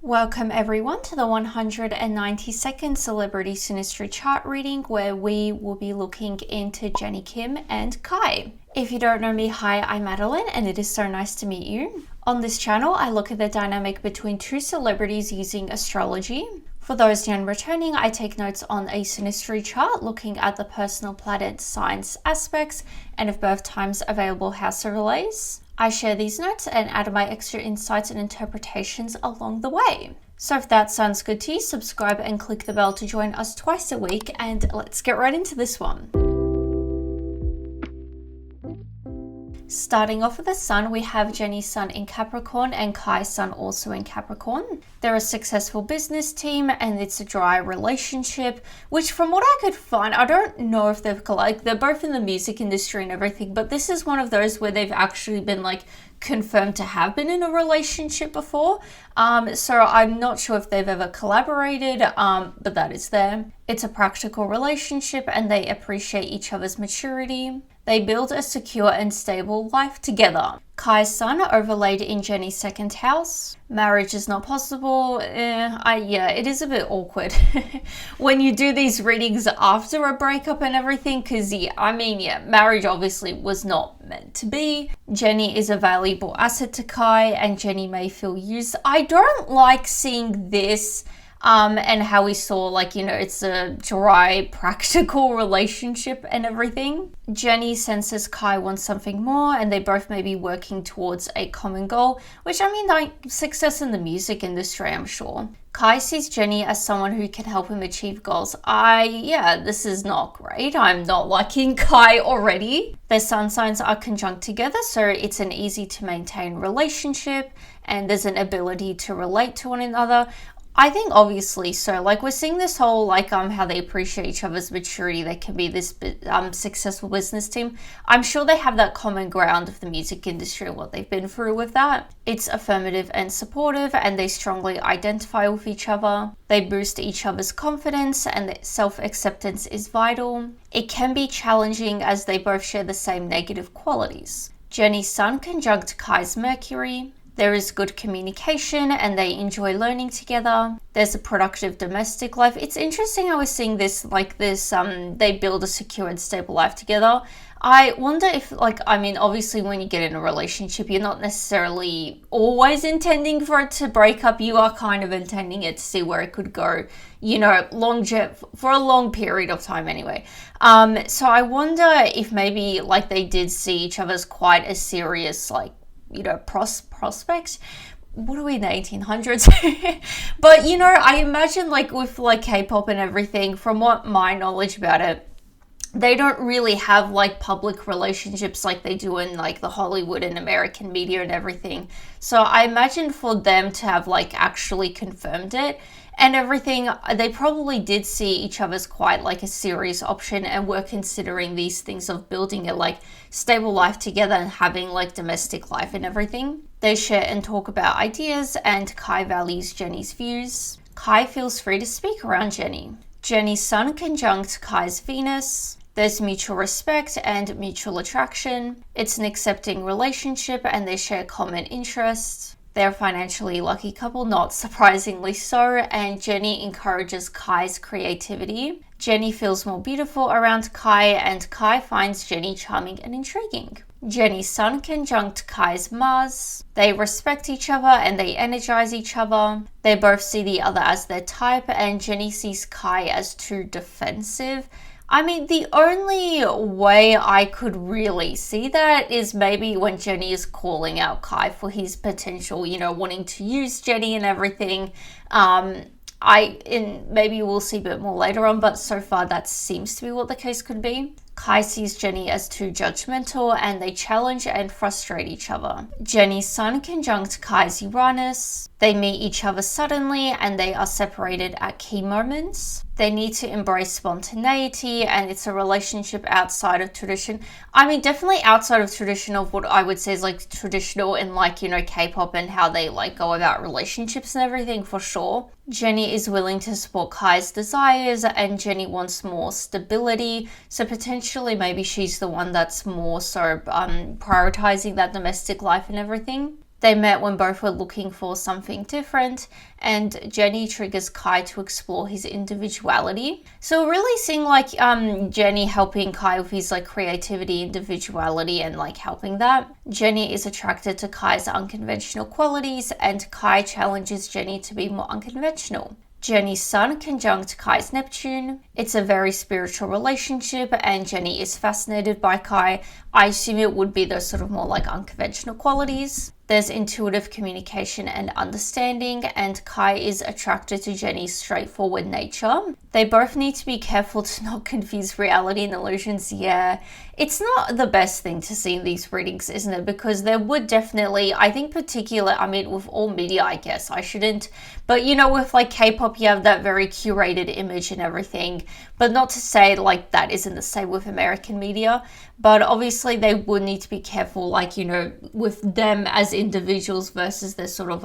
Welcome everyone to the 192nd Celebrity Synastry chart reading, where we will be looking into Jennie Kim and Kai. If you don't know me, hi, I'm Madeline and it is so nice to meet you. On this channel, I look at the dynamic between two celebrities using astrology. For those new and returning, I take notes on a Synastry chart looking at the personal planet signs aspects and if birth times available house overlays. I share these notes and add my extra insights and interpretations along the way. So if that sounds good to you, subscribe and click the bell to join us twice a week, and let's get right into this one. Starting off with the sun, we have Jennie's sun in Capricorn and Kai's sun also in Capricorn. They're a successful business team and it's a dry relationship, which from what I could find, I don't know if they're both in the music industry and everything, but this is one of those where they've actually been confirmed to have been in a relationship before. So I'm not sure if they've ever collaborated, but that is there. It's a practical relationship and they appreciate each other's maturity. They build a secure and stable life together. Kai's sun overlaid in Jennie's second house. Marriage is not possible. It is a bit awkward when you do these readings after a breakup and everything, because marriage obviously was not meant to be. Jennie is a valuable asset to Kai and Jennie may feel used. I don't like seeing this. And how we saw, it's a dry, practical relationship and everything. Jennie senses Kai wants something more and they both may be working towards a common goal, which success in the music industry, I'm sure. Kai sees Jennie as someone who can help him achieve goals. This is not great. I'm not liking Kai already. Their sun signs are conjunct together, so it's an easy to maintain relationship and there's an ability to relate to one another. I think obviously so, we're seeing this whole how they appreciate each other's maturity. They can be this successful business team. I'm sure they have that common ground of the music industry and what they've been through with that. It's affirmative and supportive and they strongly identify with each other. They boost each other's confidence and self-acceptance is vital. It can be challenging as they both share the same negative qualities. Jennie's sun conjunct Kai's Mercury. There is good communication and they enjoy learning together. There's a productive domestic life. It's interesting how we're seeing this they build a secure and stable life together. I wonder if obviously when you get in a relationship, you're not necessarily always intending for it to break up. You are kind of intending it to see where it could go, for a long period of time anyway. So I wonder if maybe they did see each other as quite a serious prospects. What are we in the 1800s? But I imagine with K-pop and everything, from what my knowledge about it, they don't really have public relationships like they do in the Hollywood and American media and everything. So I imagine for them to have actually confirmed it and everything, they probably did see each other as quite a serious option and were considering these things of building a stable life together and having domestic life and everything. They share and talk about ideas and Kai values Jennie's views. Kai feels free to speak around Jennie. Jennie's sun conjunct Kai's Venus. There's mutual respect and mutual attraction. It's an accepting relationship and they share common interests. They're a financially lucky couple, not surprisingly so, and Jennie encourages Kai's creativity. Jennie feels more beautiful around Kai and Kai finds Jennie charming and intriguing. Jennie's sun conjunct Kai's Mars. They respect each other and they energize each other. They both see the other as their type and Jennie sees Kai as too defensive. The only way I could really see that is maybe when Jennie is calling out Kai for his potential, wanting to use Jennie and everything. Maybe we'll see a bit more later on, but so far that seems to be what the case could be. Kai sees Jennie as too judgmental and they challenge and frustrate each other. Jennie's sun conjunct Kai's Uranus. They meet each other suddenly and they are separated at key moments. They need to embrace spontaneity and it's a relationship outside of tradition. Definitely outside of tradition of what I would say is traditional in K-pop and how they go about relationships and everything, for sure. Jennie is willing to support Kai's desires and Jennie wants more stability. So potentially maybe she's the one that's more so prioritizing that domestic life and everything. They met when both were looking for something different, and Jennie triggers Kai to explore his individuality. So we're really seeing like Jennie helping Kai with his like creativity, individuality, and like helping that. Jennie is attracted to Kai's unconventional qualities, and Kai challenges Jennie to be more unconventional. Jennie's Sun conjunct Kai's Neptune. It's a very spiritual relationship, and Jennie is fascinated by Kai. I assume it would be those sort of more like unconventional qualities. There's intuitive communication and understanding, and Kai is attracted to Jennie's straightforward nature. They both need to be careful to not confuse reality and illusions. Yeah, it's not the best thing to see in these readings, isn't it? Because there would definitely, I think with all media, I guess, I shouldn't, but with like K-pop, you have that very curated image and everything, but not to say like that isn't the same with American media. But obviously they would need to be careful, like, with them as individuals versus the sort of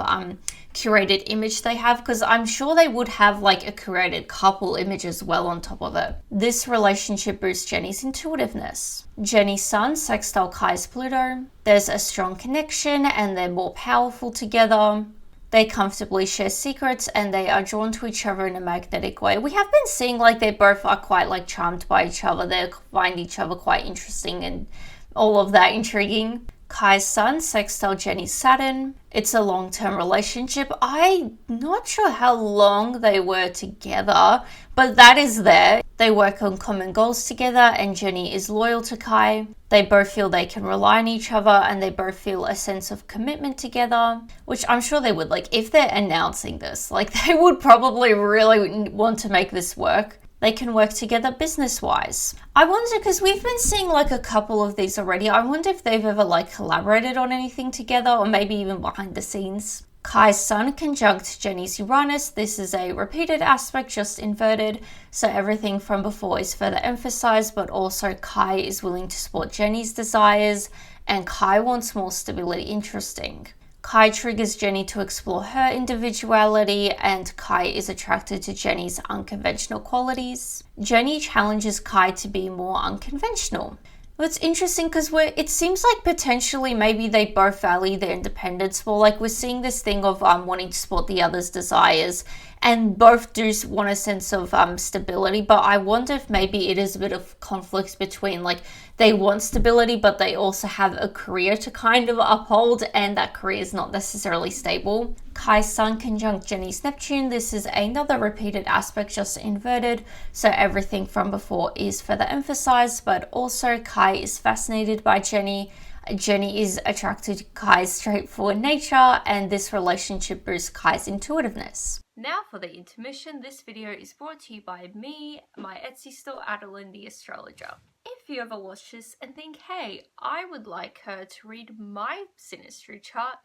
curated image they have, because I'm sure they would have like a curated couple image as well on top of it. This relationship boosts Jennie's intuitiveness. Jennie's Sun sextile Kai's Pluto. There's a strong connection and they're more powerful together. They comfortably share secrets and they are drawn to each other in a magnetic way. We have been seeing like they both are quite like charmed by each other. They find each other quite interesting and all of that intriguing. Kai's Sun sextile Jennie's Saturn. It's a long-term relationship. I'm not sure how long they were together, but that is there. They work on common goals together and Jennie is loyal to Kai. They both feel they can rely on each other and they both feel a sense of commitment together, which I'm sure they would. Like, if they're announcing this, like, they would probably really want to make this work. They can work together business-wise. I wonder, because we've been seeing like a couple of these already, I wonder if they've ever like collaborated on anything together or maybe even behind the scenes. Kai's Sun conjunct Jennie's Uranus. This is a repeated aspect, just inverted, so everything from before is further emphasized, but also Kai is willing to support Jennie's desires and Kai wants more stability. Interesting. Kai triggers Jennie to explore her individuality and Kai is attracted to Jennie's unconventional qualities. Jennie challenges Kai to be more unconventional. It's interesting because it seems like potentially maybe they both value their independence more. Like, we're seeing this thing of wanting to support the other's desires, and both do want a sense of stability. But I wonder if maybe it is a bit of conflict between like they want stability, but they also have a career to kind of uphold, and that career is not necessarily stable. Kai's Sun conjunct Jennie's Neptune. This is another repeated aspect, just inverted, so everything from before is further emphasized, but also Kai is fascinated by Jennie. Jennie is attracted to Kai's straightforward nature, and this relationship boosts Kai's intuitiveness. Now for the intermission. This video is brought to you by me, my Etsy store, Adeline the Astrologer. If you ever watch this and think, hey, I would like her to read my Synastry chart,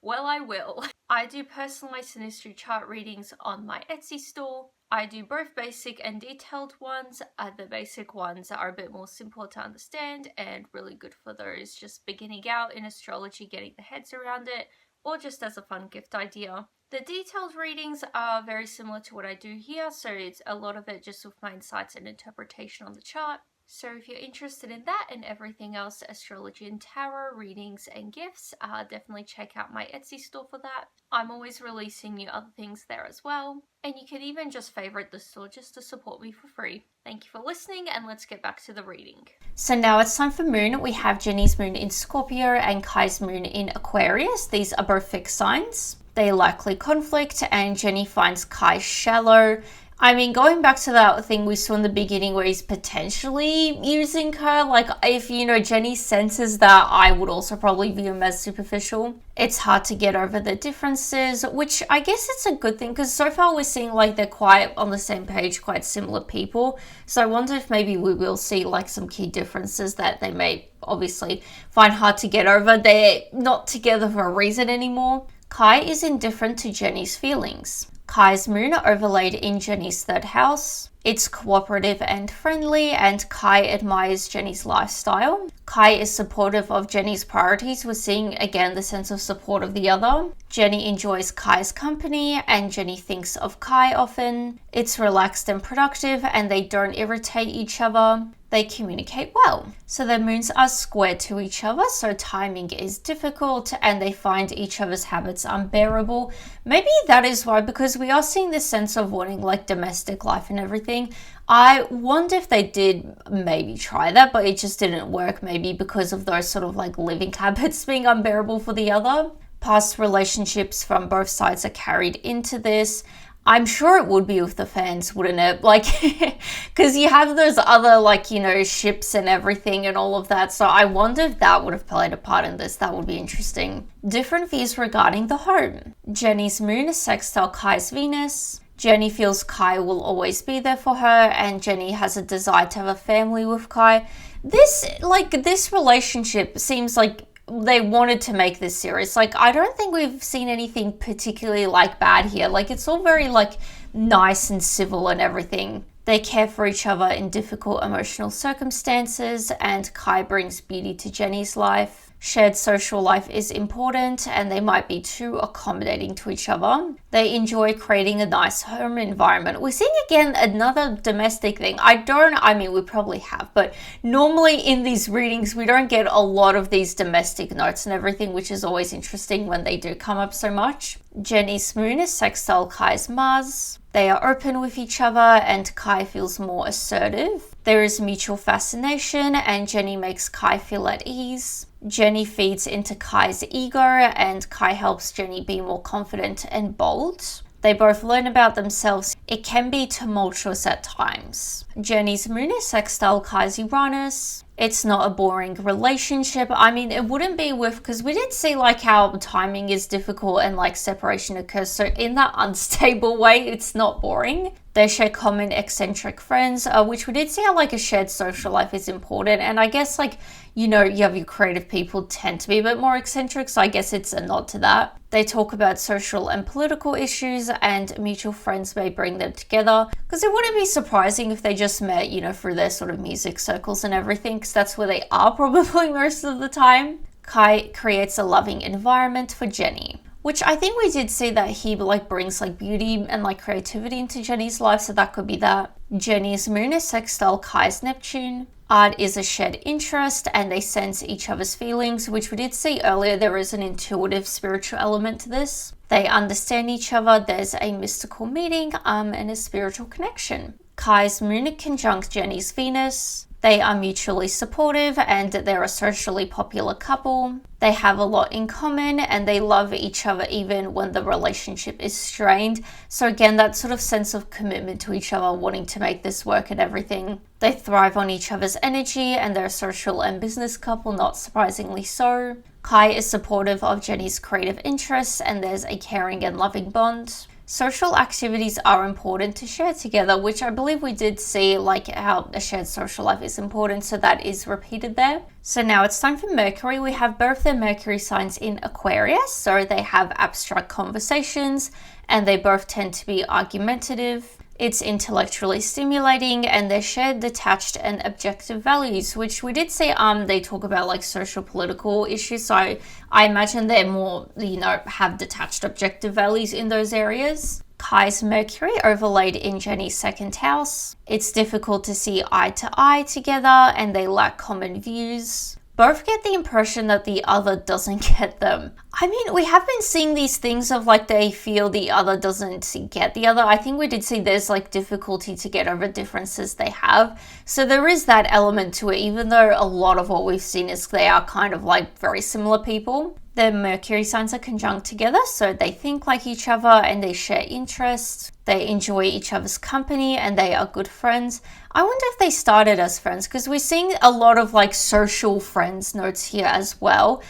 well, I will. I do personalized Synastry chart readings on my Etsy store. I do both basic and detailed ones. The basic ones are a bit more simple to understand and really good for those just beginning out in astrology, getting their heads around it, or just as a fun gift idea. The detailed readings are very similar to what I do here, so it's a lot of it just with my insights and interpretation on the chart. So if you're interested in that and everything else, astrology and tarot, readings and gifts, definitely check out my Etsy store for that. I'm always releasing new other things there as well. And you can even just favorite the store just to support me for free. Thank you for listening, and let's get back to the reading. So now it's time for moon. We have Jennie's moon in Scorpio and Kai's moon in Aquarius. These are both fixed signs. They likely conflict, and Jennie finds Kai shallow. I mean, going back to that thing we saw in the beginning where he's potentially using her, like, if, Jennie senses that, I would also probably view him as superficial. It's hard to get over the differences, which I guess it's a good thing, because so far we're seeing, like, they're quite on the same page, quite similar people. So I wonder if maybe we will see, like, some key differences that they may obviously find hard to get over. They're not together for a reason anymore. Kai is indifferent to Jennie's feelings. Kai's moon overlaid in Jennie's third house. It's cooperative and friendly, and Kai admires Jennie's lifestyle. Kai is supportive of Jennie's priorities. We're seeing again the sense of support of the other. Jennie enjoys Kai's company, and Jennie thinks of Kai often. It's relaxed and productive, and they don't irritate each other. They communicate well. So their moons are square to each other, so timing is difficult, and they find each other's habits unbearable. Maybe that is why, because we are seeing this sense of wanting like domestic life and everything. I wonder if they did maybe try that, but it just didn't work, maybe because of those sort of like living habits being unbearable for the other. Past relationships from both sides are carried into this. I'm sure it would be with the fans, wouldn't it? Like, because you have those other, like, you know, ships and everything and all of that. So I wonder if that would have played a part in this. That would be interesting. Different views regarding the home. Jennie's moon is sextile Kai's Venus. Jennie feels Kai will always be there for her, and Jennie has a desire to have a family with Kai. This relationship seems like they wanted to make this serious. Like, I don't think we've seen anything particularly like bad here. Like, it's all very like nice and civil and everything. They care for each other in difficult emotional circumstances, and Kai brings beauty to Jennie's life. Shared social life is important, and they might be too accommodating to each other. They enjoy creating a nice home environment. We're seeing again another domestic thing. I mean, we probably have, but normally in these readings, we don't get a lot of these domestic notes and everything, which is always interesting when they do come up so much. Jennie's moon is sextile Kai's Mars. They are open with each other, and Kai feels more assertive. There is mutual fascination, and Jennie makes Kai feel at ease. Jennie feeds into Kai's ego, and Kai helps Jennie be more confident and bold. They both learn about themselves. It can be tumultuous at times. Jennie's moon is sextile Kai's Uranus. It's not a boring relationship. I mean, it wouldn't be because we did see like how timing is difficult and like separation occurs. So in that unstable way, it's not boring. They share common eccentric friends, which we did see how like a shared social life is important. And I guess like, you know, you have your creative people tend to be a bit more eccentric. So I guess it's a nod to that. They talk about social and political issues, and mutual friends may bring them together, because it wouldn't be surprising if they just met, you know, through their sort of music circles and everything, because that's where they are probably most of the time. Kai creates a loving environment for Jennie, which I think we did see that he like brings like beauty and like creativity into Jennie's life, so that could be that. Jennie's moon is sextile Kai's Neptune. Art is a shared interest, and they sense each other's feelings, which we did see earlier. There is an intuitive spiritual element to this. They understand each other. There's a mystical meaning and a spiritual connection. Kai's moon conjunct Jennie's Venus. They are mutually supportive, and they're a socially popular couple. They have a lot in common, and they love each other even when the relationship is strained. So again, that sort of sense of commitment to each other, wanting to make this work and everything. They thrive on each other's energy, and they're a social and business couple, not surprisingly so. Kai is supportive of Jennie's creative interests, and there's a caring and loving bond. Social activities are important to share together, which I believe we did see, like how a shared social life is important, so that is repeated there. So now it's time for Mercury. We have both their Mercury signs in Aquarius, so they have abstract conversations, and they both tend to be argumentative. It's intellectually stimulating, and they share detached and objective values, which we did see they talk about like social political issues. So I imagine they're more, you know, have detached objective values in those areas. Kai's Mercury overlaid in Jennie's second house. It's difficult to see eye to eye together, and they lack common views. Both get the impression that the other doesn't get them. I mean, we have been seeing these things of like they feel the other doesn't get the other. I think we did see there's like difficulty to get over differences they have. So there is that element to it, even though a lot of what we've seen is they are kind of like very similar people. Their Mercury signs are conjunct together, so they think like each other and they share interests. They enjoy each other's company, and they are good friends. I wonder if they started as friends, because we're seeing a lot of like social friends notes here as well.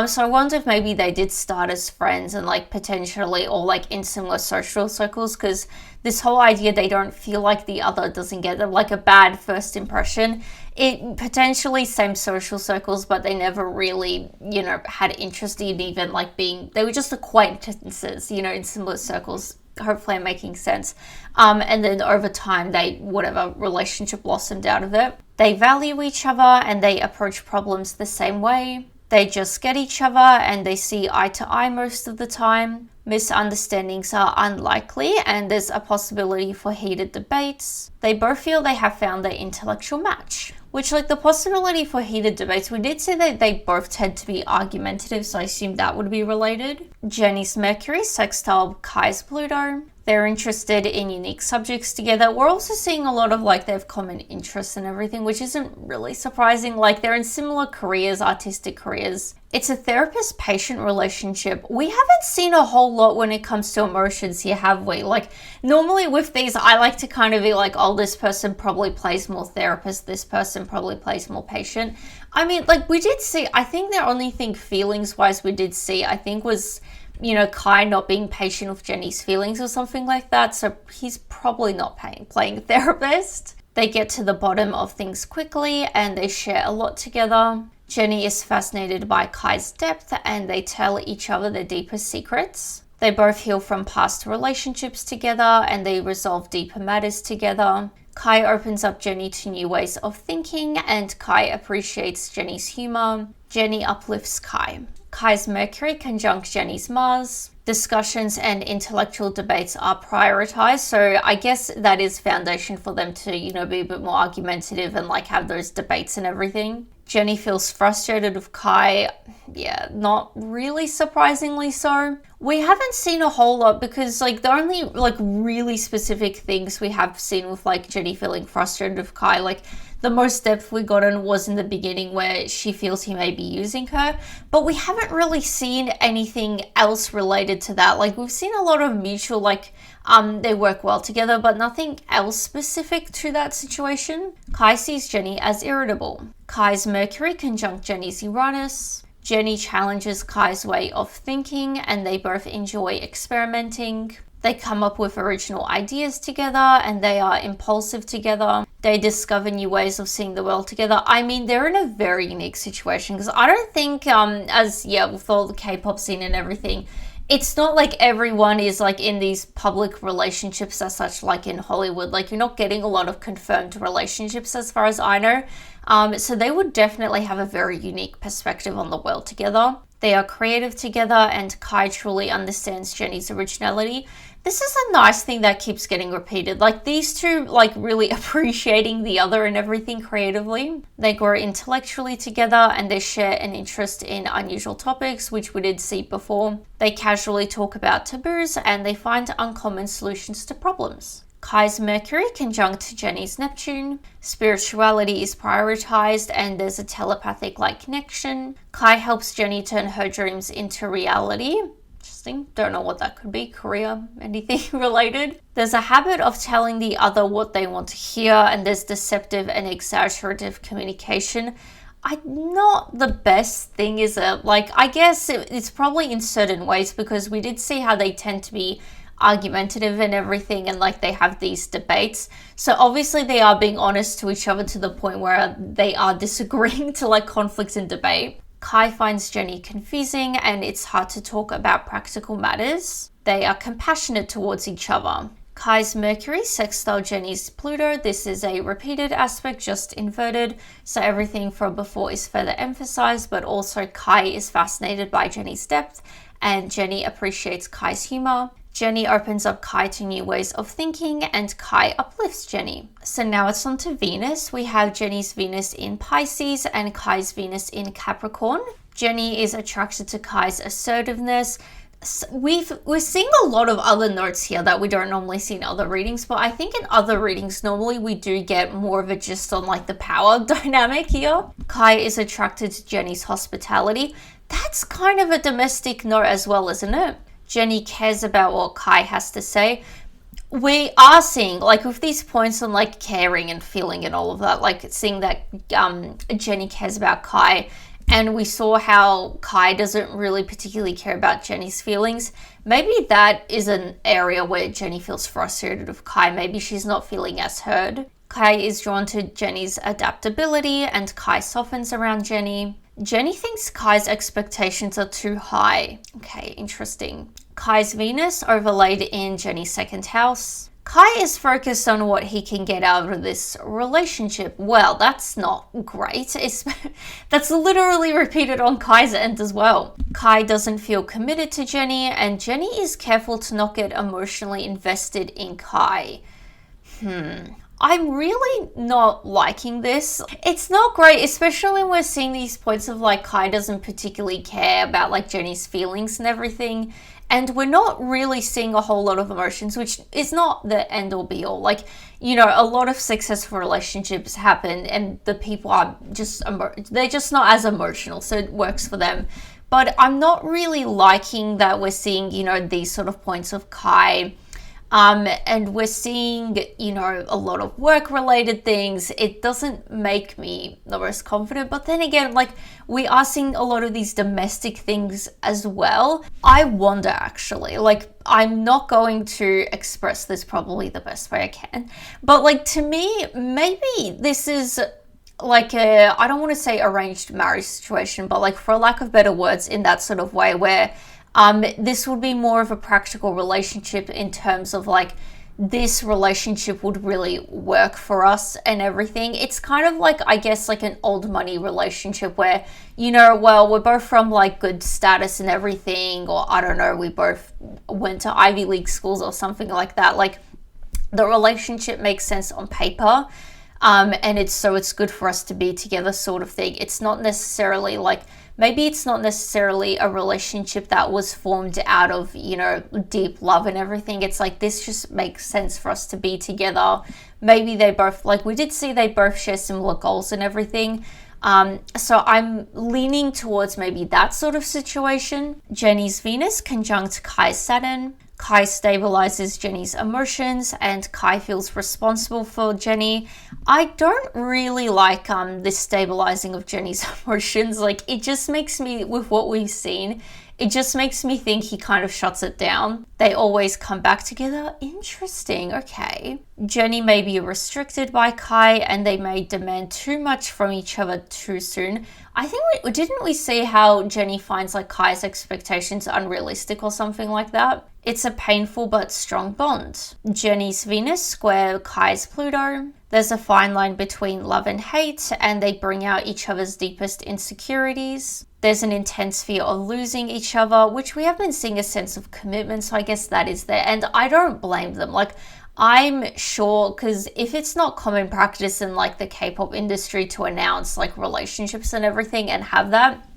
So I wonder if maybe they did start as friends and like potentially or like in similar social circles, because this whole idea they don't feel like the other doesn't get them, like a bad first impression. It potentially same social circles, but they never really, you know, had interest in even like being, they were just acquaintances, you know, in similar circles. hopefully I'm making sense. And then over time, whatever relationship blossomed out of it. They value each other and they approach problems the same way. They just get each other and they see eye to eye most of the time. Misunderstandings are unlikely and there's a possibility for heated debates. They both feel they have found their intellectual match, which, like, the possibility for heated debates, we did see that they both tend to be argumentative, so I assume that would be related. Jennie's Mercury, sextile Kai's Pluto. They're interested in unique subjects together. We're also seeing a lot of, like, they have common interests and everything, which isn't really surprising. Like, they're in similar careers, artistic careers. It's a therapist-patient relationship. We haven't seen a whole lot when it comes to emotions here, have we? Like, normally with these, I like to kind of be like, oh, this person probably plays more therapist, this person probably plays more patient. I mean, like, we did see, I think the only thing feelings-wise we did see, I think, was, you know, Kai not being patient with Jennie's feelings or something like that. So he's probably not playing therapist. They get to the bottom of things quickly and they share a lot together. Jennie is fascinated by Kai's depth and they tell each other their deepest secrets. They both heal from past relationships together and they resolve deeper matters together. Kai opens up Jennie to new ways of thinking and Kai appreciates Jennie's humor. Jennie uplifts Kai. Kai's Mercury conjunct Jennie's Mars. Discussions and intellectual debates are prioritized, so I guess that is foundation for them to, you know, be a bit more argumentative and like have those debates and everything. Jennie feels frustrated with Kai. Yeah, not really surprisingly so. We haven't seen a whole lot because, like, the only, like, really specific things we have seen with, like, Jennie feeling frustrated with Kai, like, the most depth we gotten was in the beginning where she feels he may be using her, but we haven't really seen anything else related to that. Like, we've seen a lot of mutual, like, they work well together, but nothing else specific to that situation. Kai sees Jennie as irritable. Kai's Mercury conjunct Jennie's Uranus. Jennie challenges Kai's way of thinking and they both enjoy experimenting. They come up with original ideas together and they are impulsive together. They discover new ways of seeing the world together. I mean, they're in a very unique situation because I don't think, with all the K-pop scene and everything, it's not like everyone is like in these public relationships as such, like in Hollywood. Like, you're not getting a lot of confirmed relationships as far as I know. So they would definitely have a very unique perspective on the world together. They are creative together and Kai truly understands Jennie's originality. This is a nice thing that keeps getting repeated. Like, these two, like, really appreciating the other and everything creatively. They grow intellectually together and they share an interest in unusual topics, which we did see before. They casually talk about taboos and they find uncommon solutions to problems. Kai's Mercury conjunct Jennie's Neptune. Spirituality is prioritized and there's a telepathic-like connection. Kai helps Jennie turn her dreams into reality. Interesting. Don't know what that could be. Career, anything related. There's a habit of telling the other what they want to hear and there's deceptive and exaggerative communication. Not the best thing, is it? Like, I guess it's probably in certain ways because we did see how they tend to be argumentative and everything and like they have these debates. So obviously they are being honest to each other to the point where they are disagreeing to like conflicts and debate. Kai finds Jennie confusing and it's hard to talk about practical matters. They are compassionate towards each other. Kai's Mercury sextile Jennie's Pluto. This is a repeated aspect, just inverted. So everything from before is further emphasized, but also Kai is fascinated by Jennie's depth and Jennie appreciates Kai's humor. Jennie opens up Kai to new ways of thinking and Kai uplifts Jennie. So now it's on to Venus. We have Jennie's Venus in Pisces and Kai's Venus in Capricorn. Jennie is attracted to Kai's assertiveness. We're seeing a lot of other notes here that we don't normally see in other readings, but I think in other readings normally we do get more of a gist on like the power dynamic here. Kai is attracted to Jennie's hospitality. That's kind of a domestic note as well, isn't it? Jennie cares about what Kai has to say. We are seeing, like, with these points on, like, caring and feeling and all of that, like, seeing that Jennie cares about Kai, and we saw how Kai doesn't really particularly care about Jennie's feelings. Maybe that is an area where Jennie feels frustrated with Kai. Maybe she's not feeling as heard. Kai is drawn to Jennie's adaptability, and Kai softens around Jennie. Jennie thinks Kai's expectations are too high. Okay, interesting. Kai's Venus overlaid in Jennie's second house. Kai is focused on what he can get out of this relationship. Well, that's not great. That's literally repeated on Kai's end as well. Kai doesn't feel committed to Jennie, and Jennie is careful to not get emotionally invested in Kai. I'm really not liking this. It's not great, especially when we're seeing these points of like Kai doesn't particularly care about like Jennie's feelings and everything. And we're not really seeing a whole lot of emotions, which is not the end all be all. Like, you know, a lot of successful relationships happen and the people are just, they're just not as emotional. So it works for them. But I'm not really liking that we're seeing, you know, these sort of points of Kai. And we're seeing, you know, a lot of work-related things. It doesn't make me the most confident. But then again, like, we are seeing a lot of these domestic things as well. I wonder, actually, like, I'm not going to express this probably the best way I can. But, like, to me, maybe this is like I don't want to say arranged marriage situation, but, like, for lack of better words, in that sort of way where this would be more of a practical relationship in terms of like this relationship would really work for us and everything. It's kind of like, I guess, like an old money relationship where, you know, well, we're both from like good status and everything, or I don't know, we both went to Ivy League schools or something like that. Like the relationship makes sense on paper. And it's good for us to be together sort of thing. It's not necessarily like, maybe it's not necessarily a relationship that was formed out of, you know, deep love and everything. It's like, this just makes sense for us to be together. Maybe they both, like we did see they both share similar goals and everything. So I'm leaning towards maybe that sort of situation. Jennie's Venus conjunct Kai's Saturn. Kai stabilizes Jennie's emotions and Kai feels responsible for Jennie. I don't really like this stabilizing of Jennie's emotions. Like, it just makes me, with what we've seen, it just makes me think he kind of shuts it down. They always come back together. Interesting, okay. Jennie may be restricted by Kai and they may demand too much from each other too soon. I think didn't we see how Jennie finds like Kai's expectations unrealistic or something like that? It's a painful but strong bond. Jennie's Venus square Kai's Pluto. There's a fine line between love and hate, and they bring out each other's deepest insecurities. There's an intense fear of losing each other, which we have been seeing a sense of commitment, so I guess that is there. And I don't blame them. Like, I'm sure, because if it's not common practice in like the K-pop industry to announce like relationships and everything and have that,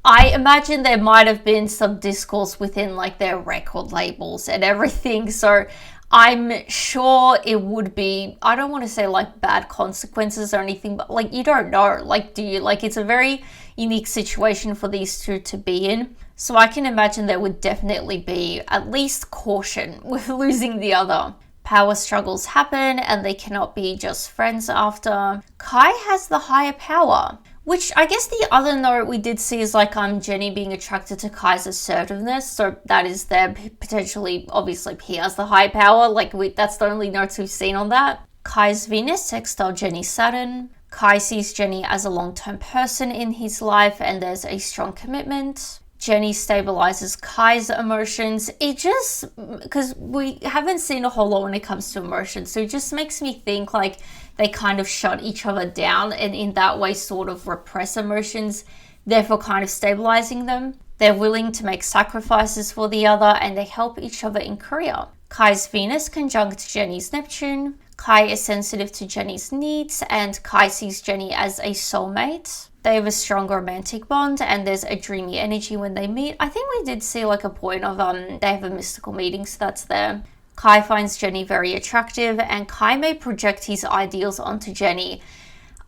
I imagine there might have been some discourse within like their record labels and everything. So I'm sure it would be, I don't want to say like bad consequences or anything, but like, you don't know, like, do you, like, it's a very unique situation for these two to be in. So I can imagine there would definitely be at least caution with losing the other. Power struggles happen and they cannot be just friends after. Kai has the higher power, which I guess the other note we did see is like Jennie being attracted to Kai's assertiveness. So that is there potentially, obviously he has the high power. Like that's the only notes we've seen on that. Kai's Venus sextile Jennie's Saturn. Kai sees Jennie as a long-term person in his life and there's a strong commitment. Jennie stabilizes Kai's emotions. It just, because we haven't seen a whole lot when it comes to emotions, so it just makes me think like they kind of shut each other down and in that way sort of repress emotions, therefore kind of stabilizing them. They're willing to make sacrifices for the other and they help each other in career. Kai's Venus conjunct Jennie's Neptune. Kai is sensitive to Jennie's needs and Kai sees Jennie as a soulmate. They have a strong romantic bond and there's a dreamy energy when they meet. I think we did see like a point of they have a mystical meeting, so that's there. Kai finds Jennie very attractive and Kai may project his ideals onto Jennie.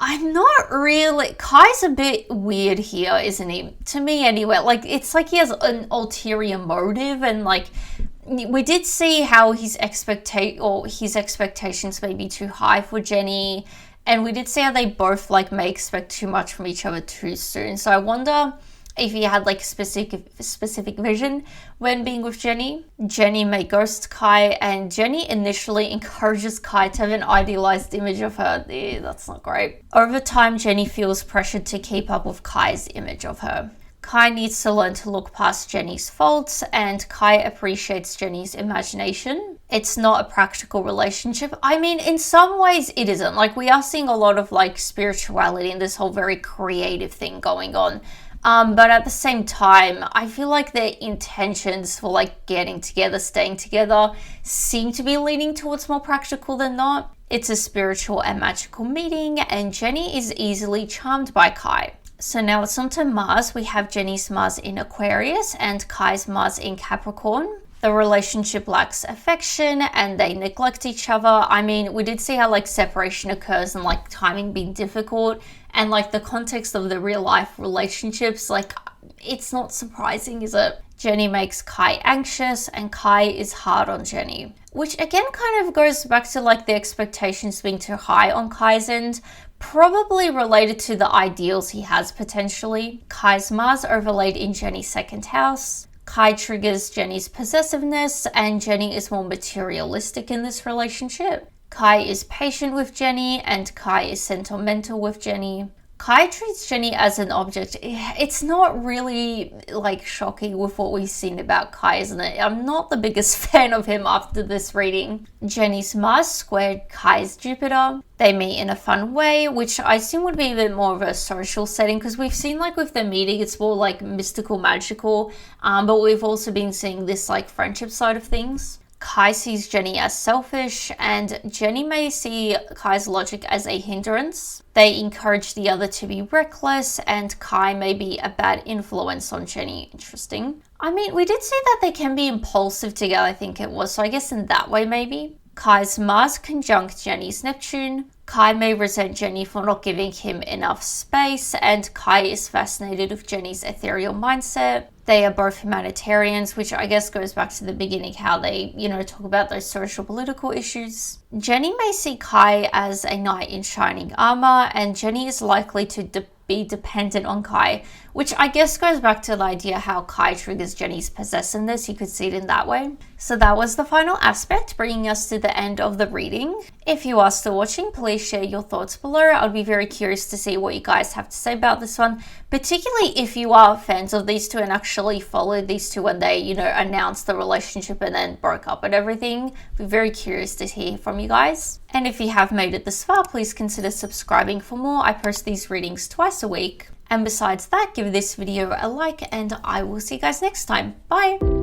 I'm not really, Kai's a bit weird here, isn't he? To me anyway, like it's like he has an ulterior motive and like we did see how his expectations may be too high for Jennie. And we did see how they both like may expect too much from each other too soon. So I wonder if he had like a specific vision when being with Jennie. Jennie may ghost Kai, and Jennie initially encourages Kai to have an idealized image of her. That's not great. Over time, Jennie feels pressured to keep up with Kai's image of her. Kai needs to learn to look past Jennie's faults, and Kai appreciates Jennie's imagination. It's not a practical relationship. I mean, in some ways it isn't. Like, we are seeing a lot of like spirituality and this whole very creative thing going on. But at the same time, I feel like their intentions for like getting together, staying together, seem to be leaning towards more practical than not. It's a spiritual and magical meeting, and Jennie is easily charmed by Kai. So now it's on to Mars. We have Jennie's Mars in Aquarius and Kai's Mars in Capricorn. The relationship lacks affection and they neglect each other. I mean, we did see how like separation occurs and like timing being difficult, and like the context of the real life relationships, like it's not surprising, is it? Jennie makes Kai anxious and Kai is hard on Jennie, which again kind of goes back to like the expectations being too high on Kai's end, probably related to the ideals he has potentially. Kai's Mars overlaid in Jennie's second house. Kai triggers Jennie's possessiveness, and Jennie is more materialistic in this relationship. Kai is patient with Jennie, and Kai is sentimental with Jennie. Kai treats Jennie as an object. It's not really like shocking with what we've seen about Kai, isn't it? I'm not the biggest fan of him after this reading. Jennie's Mars squared Kai's Jupiter. They meet in a fun way, which I assume would be a bit more of a social setting, because we've seen like with the meeting, it's more like mystical, magical, but we've also been seeing this like friendship side of things. Kai sees Jennie as selfish, and Jennie may see Kai's logic as a hindrance. They encourage the other to be reckless, and Kai may be a bad influence on Jennie. Interesting. I mean, we did see that they can be impulsive together, I think it was, so I guess in that way maybe. Kai's Mars conjunct Jennie's Neptune. Kai may resent Jennie for not giving him enough space, and Kai is fascinated with Jennie's ethereal mindset. They are both humanitarians, which I guess goes back to the beginning, how they, talk about those social political issues. Jennie may see Kai as a knight in shining armor, and Jennie is likely to be dependent on Kai, which I guess goes back to the idea how Kai triggers Jennie's possessiveness. You could see it in that way. So that was the final aspect, bringing us to the end of the reading. If you are still watching, please share your thoughts below. I'd be very curious to see what you guys have to say about this one, particularly if you are fans of these two and actually followed these two when they, announced the relationship and then broke up and everything. I'd be very curious to hear from you guys. And if you have made it this far, please consider subscribing for more. I post these readings twice a week. And besides that, give this video a like, and I will see you guys next time. Bye!